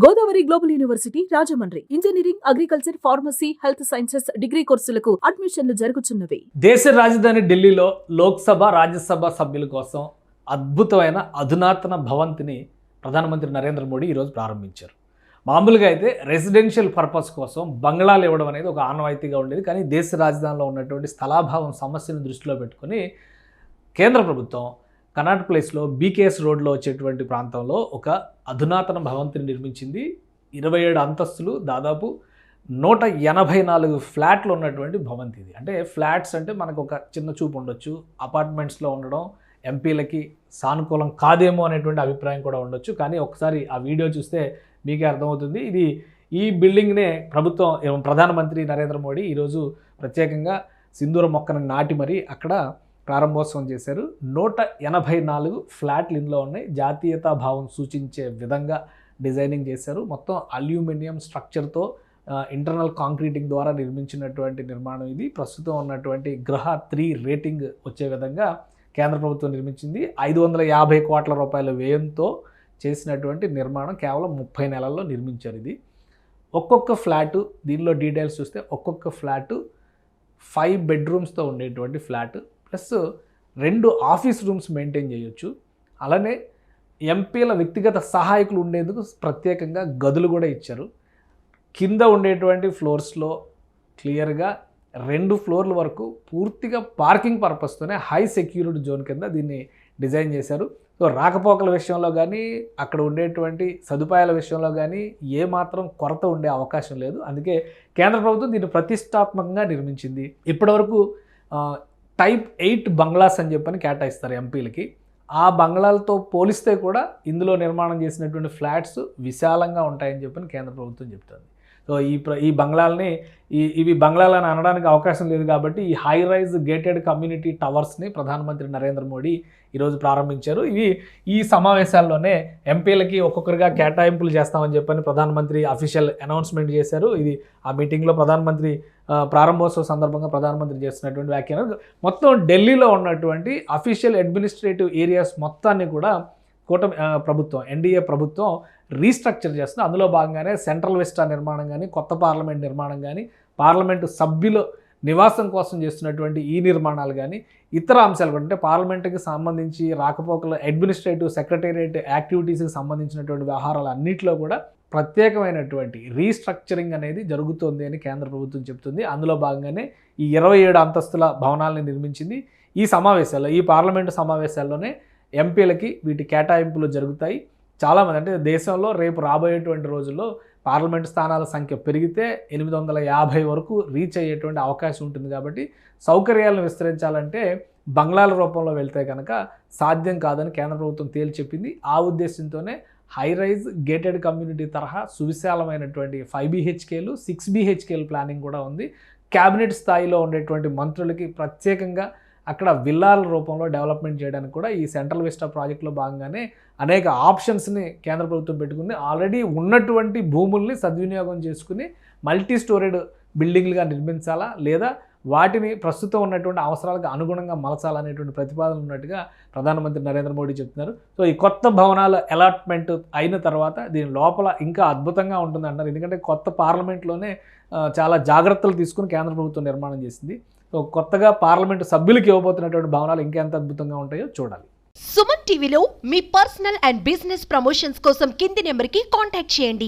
Godavari global university Rajahmundry engineering, agriculture, pharmacy, health sciences degree కోర్సులకు అడ్మిషన్లు జరుగుతున్నవి. దేశ రాజధాని ఢిల్లీలో లోక్సభ, రాజ్యసభ సభ్యుల కోసం అద్భుతమైన అధునాతన భవంతిని ప్రధానమంత్రి నరేంద్ర మోడీ ఈరోజు ప్రారంభించారు. మామూలుగా అయితే రెసిడెన్షియల్ పర్పస్ కోసం బంగ్లాలు ఇవ్వడం అనేది ఒక ఆనవాయితీగా ఉండేది. కానీ దేశ రాజధానిలో ఉన్నటువంటి స్థలాభావం సమస్యను దృష్టిలో పెట్టుకొని కేంద్ర ప్రభుత్వం కనాట్ ప్లేస్లో బీకేఎస్ రోడ్లో వచ్చేటువంటి ప్రాంతంలో ఒక అధునాతన భవంతిని నిర్మించింది. 27 అంతస్తులు, దాదాపు 184 ఫ్లాట్లు ఉన్నటువంటి భవంతి ఇది. అంటే ఫ్లాట్స్ అంటే మనకు ఒక చిన్న చూపు ఉండొచ్చు, అపార్ట్మెంట్స్లో ఉండడం ఎంపీలకి సానుకూలం కాదేమో అనేటువంటి అభిప్రాయం కూడా ఉండొచ్చు. కానీ ఒకసారి ఆ వీడియో చూస్తే మీకే అర్థమవుతుంది. ఈ బిల్డింగ్నే ప్రధానమంత్రి నరేంద్ర మోడీ ఈరోజు ప్రత్యేకంగా సింధూర మొక్కను నాటి మరీ అక్కడ ప్రారంభోత్సవం చేశారు. 184 ఫ్లాట్లు ఇందులో ఉన్నాయి. జాతీయతా భావం సూచించే విధంగా డిజైనింగ్ చేశారు. మొత్తం అల్యూమినియం స్ట్రక్చర్తో ఇంటర్నల్ కాంక్రీటింగ్ ద్వారా నిర్మించినటువంటి నిర్మాణం ఇది. ప్రస్తుతం ఉన్నటువంటి గృహ 3 రేటింగ్ వచ్చే విధంగా కేంద్ర ప్రభుత్వం నిర్మించింది. 550 కోట్ల రూపాయల వ్యయంతో చేసినటువంటి నిర్మాణం కేవలం 30 నెలల్లో నిర్మించారు. ఇది ఒక్కొక్క ఫ్లాటు, దీనిలో డీటెయిల్స్ చూస్తే ఒక్కొక్క ఫ్లాటు 5 బెడ్రూమ్స్తో ఉండేటువంటి flat, plus 2 office rooms maintain చేయొచ్చు. అలానే ఎంపీల వ్యక్తిగత సహాయకులు ఉండేందుకు ప్రత్యేకంగా గదులు కూడా ఇచ్చారు. కింద ఉండేటువంటి ఫ్లోర్స్లో క్లియర్గా 2 ఫ్లోర్ల వరకు పూర్తిగా పార్కింగ్ పర్పస్తోనే హై సెక్యూరిటీ జోన్ కింద దీన్ని డిజైన్ చేశారు. సో రాకపోకల విషయంలో కానీ, అక్కడ ఉండేటువంటి సదుపాయాల విషయంలో కానీ ఏమాత్రం కొరత ఉండే అవకాశం లేదు. అందుకే కేంద్ర ప్రభుత్వం దీన్ని ప్రతిష్టాత్మకంగా నిర్మించింది. ఇప్పటివరకు టైప్ 8 బంగ్లాస్ అని చెప్పని కేటాయిస్తారు ఎంపీలకి. ఆ బంగ్లాలతో పోలిస్తే కూడా ఇందులో నిర్మాణం చేసినటువంటి ఫ్లాట్స్ విశాలంగా ఉంటాయని చెప్పని కేంద్ర ప్రభుత్వం చెప్తుంది. సో ఈ బంగ్లాలని ఇవి బంగ్లాలని అనడానికి అవకాశం లేదు కాబట్టి ఈ హై రైజ్ గేటెడ్ కమ్యూనిటీ టవర్స్ని ప్రధానమంత్రి నరేంద్ర మోడీ ఈరోజు ప్రారంభించారు. ఈ సమావేశాల్లోనే ఎంపీలకి ఒక్కొక్కరిగా కేటాయింపులు చేస్తామని చెప్పని ప్రధానమంత్రి అఫీషియల్ అనౌన్స్మెంట్ చేశారు. ఇది ఆ మీటింగ్లో ప్రధానమంత్రి ప్రారంభోత్సవ సందర్భంగా ప్రధానమంత్రి చేస్తున్నటువంటి వ్యాఖ్యానం. మొత్తం ఢిల్లీలో ఉన్నటువంటి అఫీషియల్ అడ్మినిస్ట్రేటివ్ ఏరియాస్ మొత్తాన్ని కూడా ప్రభుత్వం, ఎన్డీఏ ప్రభుత్వం రీస్ట్రక్చర్ చేస్తుంది. అందులో భాగంగానే సెంట్రల్ విస్టా నిర్మాణం కానీ, కొత్త పార్లమెంట్ నిర్మాణం కానీ, పార్లమెంటు సభ్యుల నివాసం కోసం చేస్తున్నటువంటి ఈ నిర్మాణాలు కానీ, ఇతర అంశాలు కూడా అంటే పార్లమెంటుకి సంబంధించి రాకపోకల అడ్మినిస్ట్రేటివ్ సెక్రటేరియట్ యాక్టివిటీస్కి సంబంధించినటువంటి వ్యవహారాలు అన్నింటిలో కూడా ప్రత్యేకమైనటువంటి రీస్ట్రక్చరింగ్ అనేది జరుగుతోంది అని కేంద్ర ప్రభుత్వం చెప్తుంది. అందులో భాగంగానే ఈ 27 అంతస్తుల భవనాలను నిర్మించింది. ఈ పార్లమెంటు సమావేశాల్లోనే ఎంపీలకి వీటి కేటాయింపులు జరుగుతాయి. చాలామంది అంటే దేశంలో రేపు రాబోయేటువంటి రోజుల్లో పార్లమెంటు స్థానాల సంఖ్య పెరిగితే 850 వరకు రీచ్ అయ్యేటువంటి అవకాశం ఉంటుంది. కాబట్టి సౌకర్యాలను విస్తరించాలంటే బంగ్లాల రూపంలో వెళ్తే కనుక సాధ్యం కాదని కేంద్ర ప్రభుత్వం తేల్చి చెప్పింది. ఆ ఉద్దేశంతోనే హై రైజ్ గేటెడ్ కమ్యూనిటీ తరహా సువిశాలమైనటువంటి 5 BHKలు 6 BHKలు ప్లానింగ్ కూడా ఉంది. క్యాబినెట్ స్థాయిలో ఉండేటువంటి మంత్రులకి ప్రత్యేకంగా అక్కడ విల్లాల రూపంలో డెవలప్మెంట్ చేయడానికి కూడా ఈ సెంట్రల్ విస్టా ప్రాజెక్టులో భాగంగానే అనేక ఆప్షన్స్ని కేంద్ర ప్రభుత్వం పెట్టుకుంది. ఆల్రెడీ ఉన్నటువంటి భూముల్ని సద్వినియోగం చేసుకుని మల్టీ స్టోరేడ్ బిల్డింగ్లుగా నిర్మించాలా, లేదా వాటిని ప్రస్తుతం ఉన్నటువంటి అవసరాలకు అనుగుణంగా మలచాలనేటువంటి ప్రతిపాదన ఉన్నట్టుగా ప్రధానమంత్రి నరేంద్ర మోడీ చెప్తున్నారు. సో ఈ కొత్త భవనాల అలాట్మెంట్ అయిన తర్వాత దీని లోపల ఇంకా అద్భుతంగా ఉంటుంది అంటారు. ఎందుకంటే కొత్త పార్లమెంట్లోనే చాలా జాగ్రత్తలు తీసుకుని కేంద్ర ప్రభుత్వం నిర్మాణం చేసింది. సో కొత్తగా పార్లమెంటు సభ్యులకి ఇవ్వబోతున్నటువంటి భవనాలు ఇంకెంత అద్భుతంగా ఉంటాయో చూడాలి. సుమన్ టీవీలో మీ పర్సనల్ అండ్ బిజినెస్ ప్రమోషన్స్ కోసం కింది నెంబర్కి కాంటాక్ట్ చేయండి.